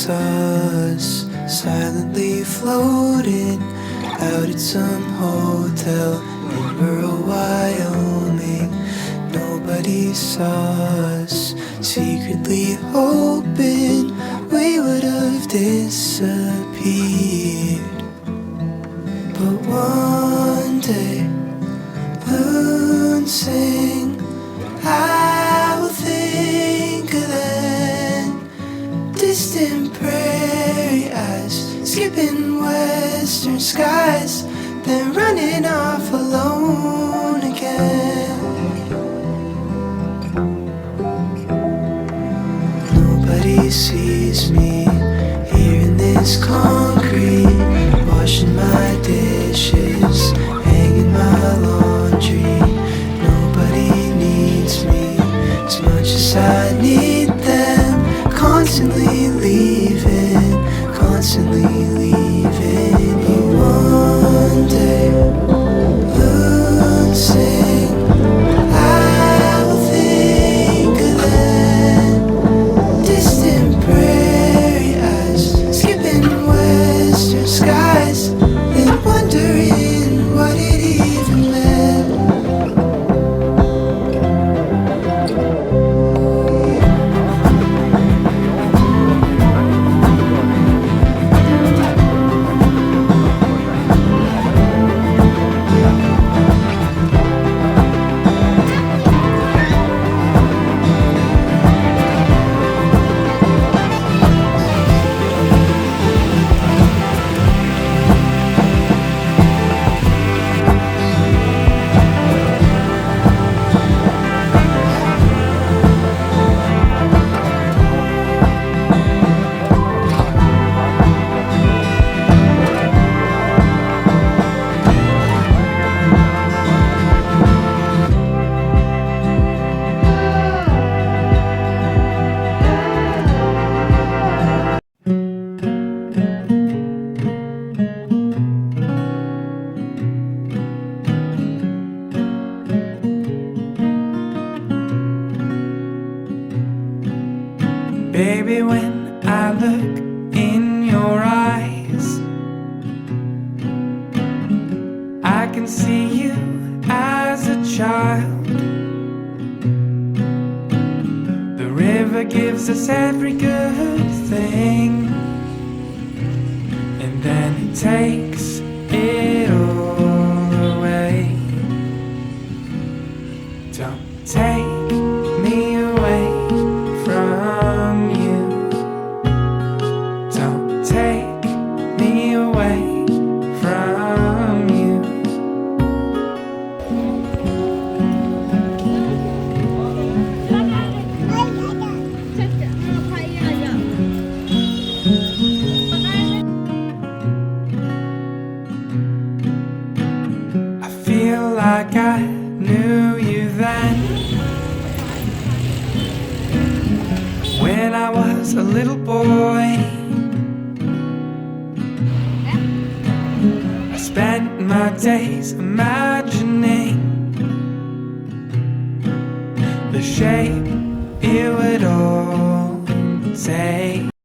saw us silently floating out at some hotel in rural Wyoming. Nobody saw us, secretly hoping we would have disappeared. But one day, loons sing, I will think of them distant prairie eyes, skipping western skies, then running off alone again. Nobody sees me here in this concrete, washing my dishes, hanging my laundry. Nobody needs me as much as I need them, constantly leaving, constantly leaving. But one day, loons sing, I will think of them distant prairie eyes, skipping western skies, and wondering what it even meant. Baby, when I look in your eyes, I can see you as a child. The river gives us every good thing, and then it takes it all away. Don't take me away from you. Don't take me away from you. I feel like I knew you then, when I was a little boy. I spent my days imagining the shape it would all take.